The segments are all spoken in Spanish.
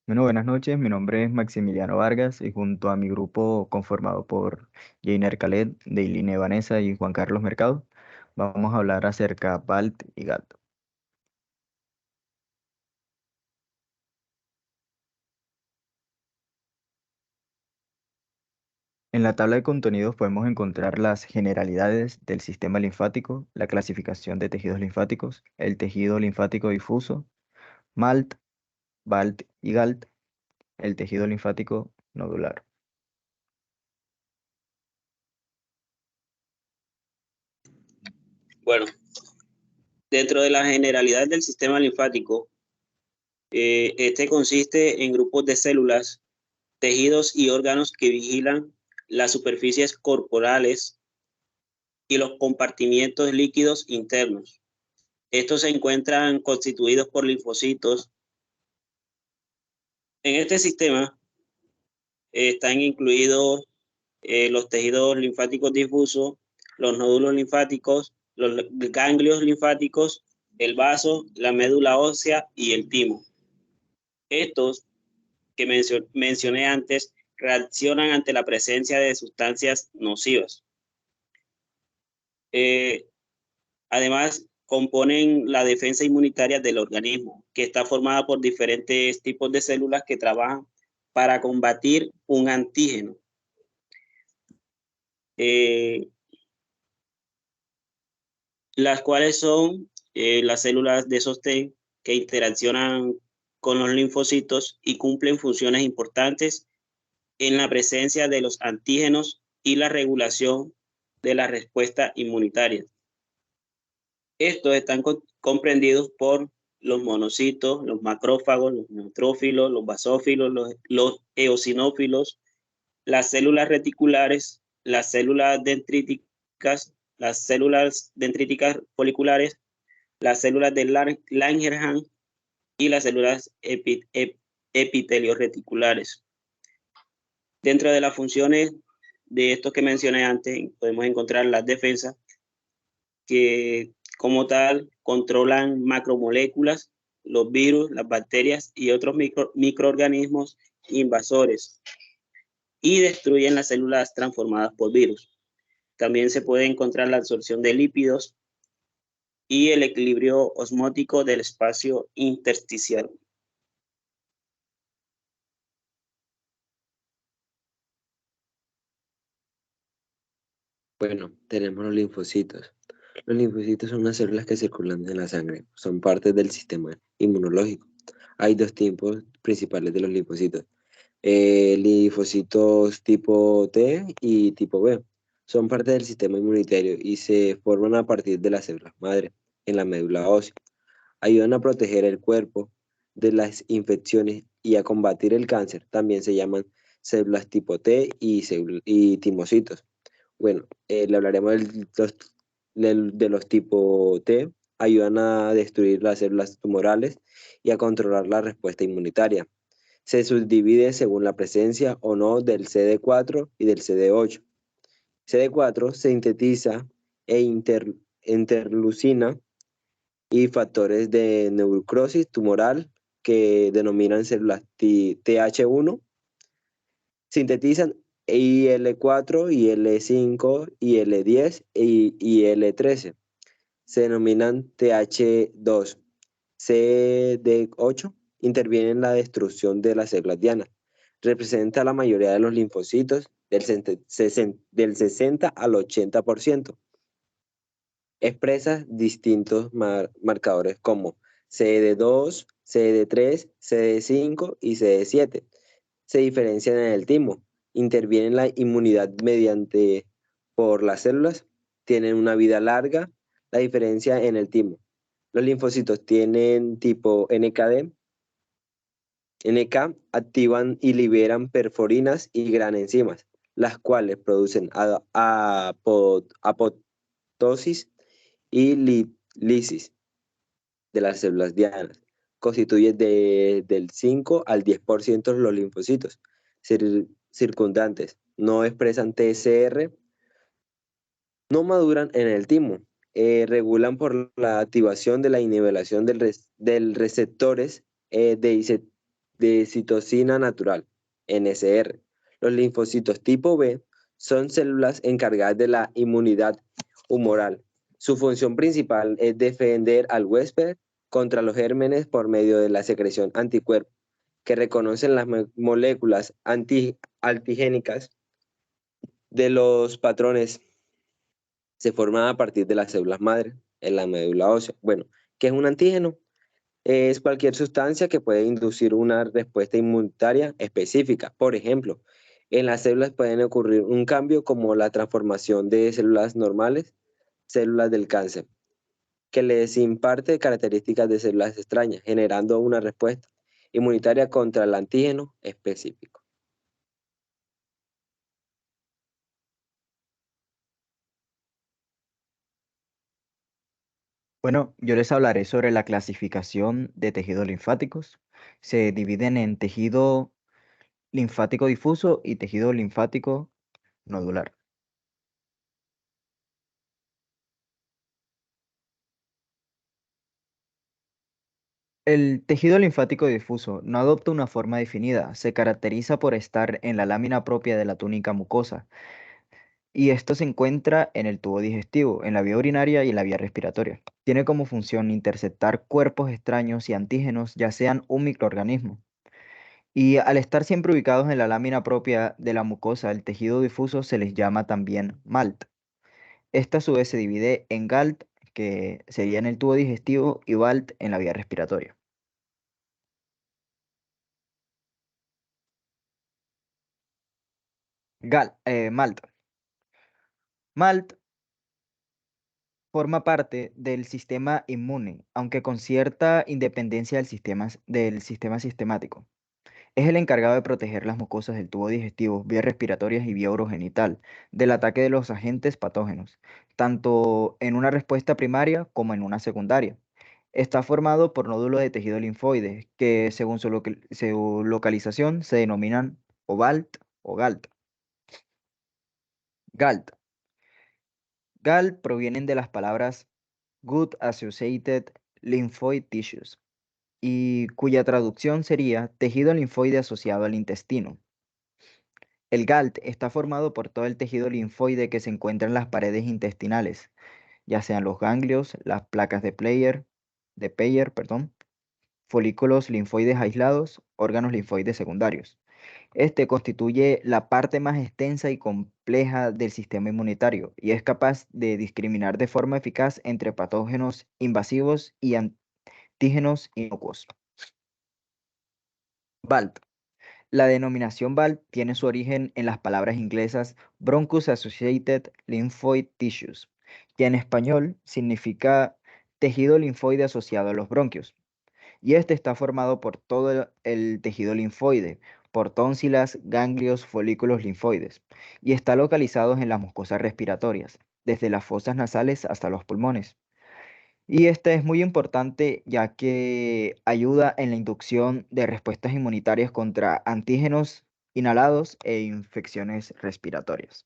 Bueno, buenas noches. Mi nombre es Maximiliano Vargas y junto a mi grupo conformado por Jainer Khaled, Deiline Vanessa y Juan Carlos Mercado, vamos a hablar acerca de BALT y GALT. En la tabla de contenidos podemos encontrar las generalidades del sistema linfático, la clasificación de tejidos linfáticos, el tejido linfático difuso, MALT, BALT y GALT, el tejido linfático nodular. Bueno, dentro de la generalidad del sistema linfático, este consiste en grupos de células, tejidos y órganos que vigilan las superficies corporales y los compartimientos líquidos internos. Estos se encuentran constituidos por linfocitos. En este sistema están incluidos los tejidos linfáticos difusos, los nódulos linfáticos, los ganglios linfáticos, el vaso, la médula ósea y el timo. Estos que mencioné antes reaccionan ante la presencia de sustancias nocivas. Eh, Además, componen la defensa inmunitaria del organismo, que está formada por diferentes tipos de células que trabajan para combatir un antígeno. Eh, las cuales son las células de sostén que interaccionan con los linfocitos y cumplen funciones importantes en la presencia de los antígenos y la regulación de la respuesta inmunitaria. Estos están comprendidos por los monocitos, los macrófagos, los neutrófilos, los basófilos, los eosinófilos, las células reticulares, las células dendríticas foliculares, las células de Langerhans y las células epitelio-reticulares. Dentro de las funciones de estos que mencioné antes, podemos encontrar las defensas, que como tal controlan macromoléculas, los virus, las bacterias y otros microorganismos invasores y destruyen las células transformadas por virus. También se puede encontrar la absorción de lípidos y el equilibrio osmótico del espacio intersticial. Bueno, tenemos los linfocitos. Los linfocitos son unas células que circulan en la sangre, son parte del sistema inmunológico. Hay dos tipos principales de los linfocitos: linfocitos tipo T y tipo B. Son parte del sistema inmunitario y se forman a partir de las células madre en la médula ósea. Ayudan a proteger el cuerpo de las infecciones y a combatir el cáncer. También se llaman células tipo T y timocitos. Bueno, le hablaremos de los tipo T. Ayudan a destruir las células tumorales y a controlar la respuesta inmunitaria. Se subdivide según la presencia o no del CD4 y del CD8. CD4 sintetiza interleucina y factores de necrosis tumoral que denominan células TH1, sintetizan IL4, IL5, IL10 y IL13. Se denominan TH2. CD8 interviene en la destrucción de las células dianas. Representa la mayoría de los linfocitos del 60 al 80%. Expresa distintos marcadores como CD2, CD3, CD5 y CD7. Se diferencian en el timo. Intervienen la inmunidad mediante por las células. Tienen una vida larga. La diferencia en el timo: los linfocitos tienen tipo NKD. NK activan y liberan perforinas y gran enzimas, las cuales producen apoptosis y lisis de las células dianas. Constituye del 5 al 10% de los linfocitos circundantes. No expresan TSR, no maduran en el timo. Regulan por la activación de la inhibitación del receptores de citocina natural, NCR. Los linfocitos tipo B son células encargadas de la inmunidad humoral. Su función principal es defender al huésped contra los gérmenes por medio de la secreción anticuerpos, que reconocen las moléculas antigénicas de los patrones. Se forman a partir de las células madre en la médula ósea. Bueno, ¿qué es un antígeno? Es cualquier sustancia que puede inducir una respuesta inmunitaria específica. Por ejemplo, en las células pueden ocurrir un cambio como la transformación de células normales, células del cáncer, que les imparte características de células extrañas, generando una respuesta inmunitaria contra el antígeno específico. Bueno, yo les hablaré sobre la clasificación de tejidos linfáticos. Se dividen en tejido linfático difuso y tejido linfático nodular. El tejido linfático difuso no adopta una forma definida, se caracteriza por estar en la lámina propia de la túnica mucosa, y esto se encuentra en el tubo digestivo, en la vía urinaria y en la vía respiratoria. Tiene como función interceptar cuerpos extraños y antígenos, ya sean un microorganismo. Y al estar siempre ubicados en la lámina propia de la mucosa, el tejido difuso se les llama también MALT. Esta a su vez se divide en GALT, que sería en el tubo digestivo, y BALT en la vía respiratoria. MALT. MALT forma parte del sistema inmune, aunque con cierta independencia del sistema sistemático. Es el encargado de proteger las mucosas del tubo digestivo, vías respiratorias y vía urogenital del ataque de los agentes patógenos, tanto en una respuesta primaria como en una secundaria. Está formado por nódulos de tejido linfoide que, según su localización, se denominan OVALT o GALT. GALT. GALT provienen de las palabras Gut Associated Lymphoid Tissues, y cuya traducción sería tejido linfoide asociado al intestino. El GALT está formado por todo el tejido linfoide que se encuentra en las paredes intestinales, ya sean los ganglios, las placas de Peyer, folículos linfoides aislados, órganos linfoides secundarios. Este constituye la parte más extensa y compleja del sistema inmunitario y es capaz de discriminar de forma eficaz entre patógenos invasivos y antígenos inocuos. BALT. La denominación BALT tiene su origen en las palabras inglesas Bronchus Associated Lymphoid Tissues, que en español significa tejido linfoide asociado a los bronquios. Y este está formado por todo el tejido linfoide, por tónsilas, ganglios, folículos linfoides, y está localizado en las mucosas respiratorias, desde las fosas nasales hasta los pulmones. Y este es muy importante ya que ayuda en la inducción de respuestas inmunitarias contra antígenos inhalados e infecciones respiratorias.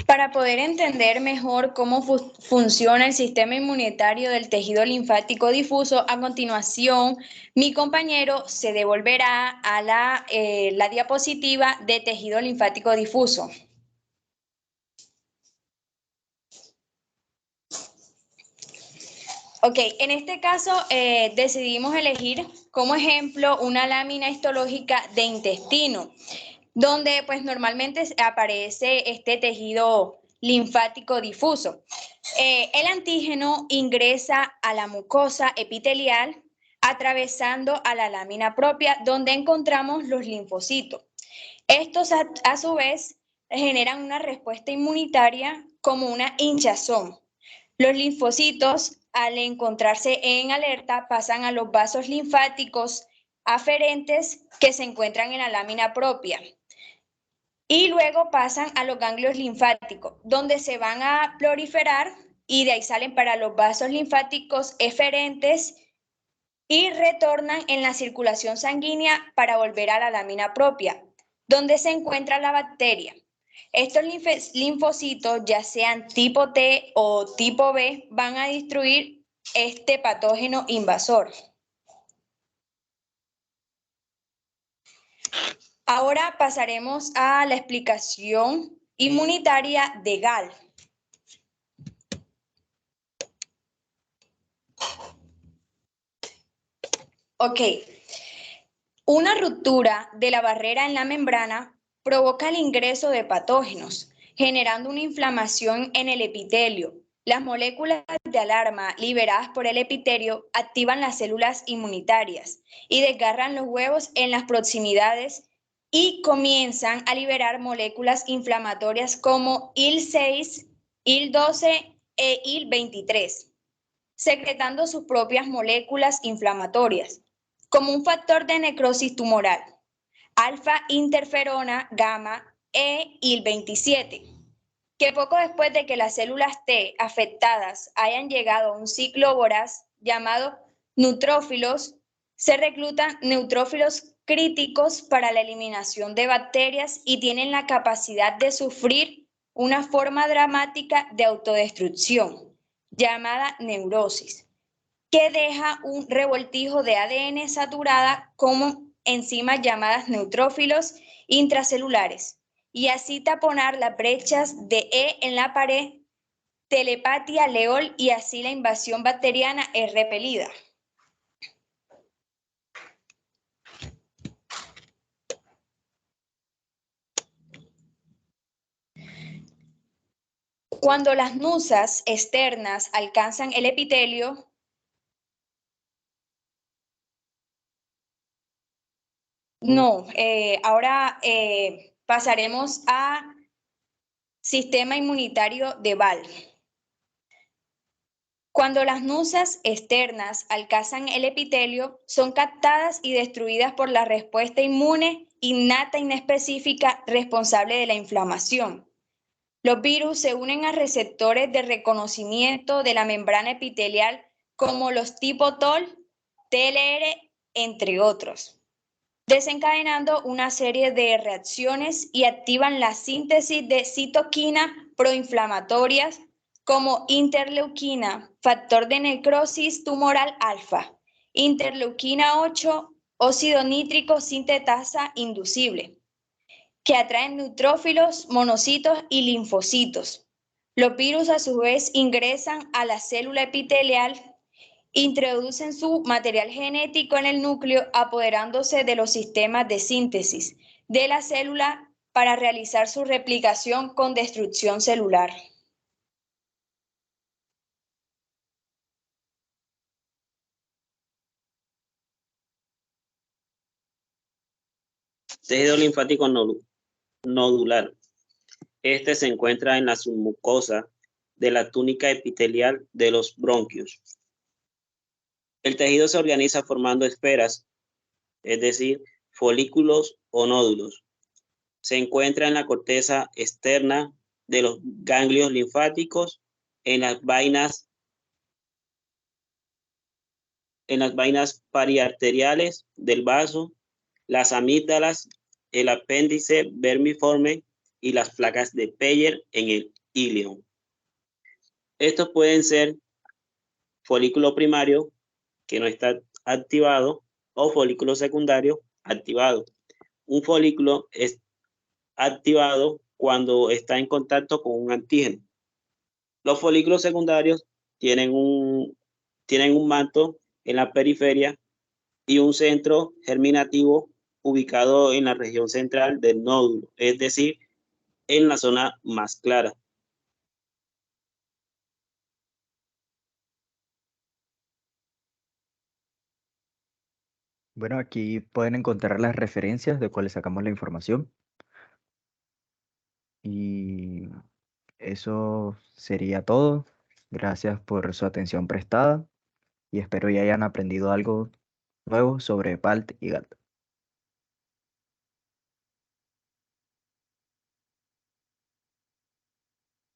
Para poder entender mejor cómo funciona el sistema inmunitario del tejido linfático difuso, a continuación mi compañero se devolverá a la diapositiva de tejido linfático difuso. Ok, en este caso decidimos elegir como ejemplo una lámina histológica de intestino, donde pues normalmente aparece este tejido linfático difuso. El antígeno ingresa a la mucosa epitelial atravesando a la lámina propia donde encontramos los linfocitos. Estos a su vez generan una respuesta inmunitaria como una hinchazón. Los linfocitos, al encontrarse en alerta, pasan a los vasos linfáticos aferentes que se encuentran en la lámina propia. Y luego pasan a los ganglios linfáticos, donde se van a proliferar y de ahí salen para los vasos linfáticos eferentes y retornan en la circulación sanguínea para volver a la lámina propia, donde se encuentra la bacteria. Estos linfocitos, ya sean tipo T o tipo B, van a destruir este patógeno invasor. Ahora pasaremos a la explicación inmunitaria de Gall. Ok, una ruptura de la barrera en la membrana provoca el ingreso de patógenos, generando una inflamación en el epitelio. Las moléculas de alarma liberadas por el epitelio activan las células inmunitarias y desgarran los huevos en las proximidades y comienzan a liberar moléculas inflamatorias como IL-6, IL-12 e IL-23, secretando sus propias moléculas inflamatorias, como un factor de necrosis tumoral, alfa interferona, gamma e IL-27, que poco después de que las células T afectadas hayan llegado a un ciclo voraz llamado neutrófilos, se reclutan neutrófilos críticos para la eliminación de bacterias y tienen la capacidad de sufrir una forma dramática de autodestrucción, llamada neurosis, que deja un revoltijo de ADN saturada como enzimas llamadas neutrófilos intracelulares, y así taponar las brechas de E en la pared, telepatía, leol, y así la invasión bacteriana es repelida. Cuando las nusas externas alcanzan el epitelio, ahora pasaremos a sistema inmunitario de Gall. Cuando las nusas externas alcanzan el epitelio, son captadas y destruidas por la respuesta inmune innata inespecífica responsable de la inflamación. Los virus se unen a receptores de reconocimiento de la membrana epitelial como los tipo TOL, TLR, entre otros, desencadenando una serie de reacciones y activan la síntesis de citoquinas proinflamatorias como interleuquina, factor de necrosis tumoral alfa, interleuquina 8, óxido nítrico sintetasa inducible, que atraen neutrófilos, monocitos y linfocitos. Los virus a su vez ingresan a la célula epitelial, introducen su material genético en el núcleo, apoderándose de los sistemas de síntesis de la célula para realizar su replicación con destrucción celular. Tejido linfático nodular. Este se encuentra en la submucosa de la túnica epitelial de los bronquios. El tejido se organiza formando esferas, es decir, folículos o nódulos. Se encuentra en la corteza externa de los ganglios linfáticos, en las vainas periarteriales del vaso, las amígdalas, el apéndice vermiforme y las placas de Peyer en el ilion. Estos pueden ser folículo primario, que no está activado, o folículo secundario activado. Un folículo es activado cuando está en contacto con un antígeno. Los folículos secundarios tienen un manto en la periferia y un centro germinativo ubicado en la región central del nódulo, es decir, en la zona más clara. Bueno, aquí pueden encontrar las referencias de cuales sacamos la información. Y eso sería todo. Gracias por su atención prestada y espero ya hayan aprendido algo nuevo sobre PALT y GALT.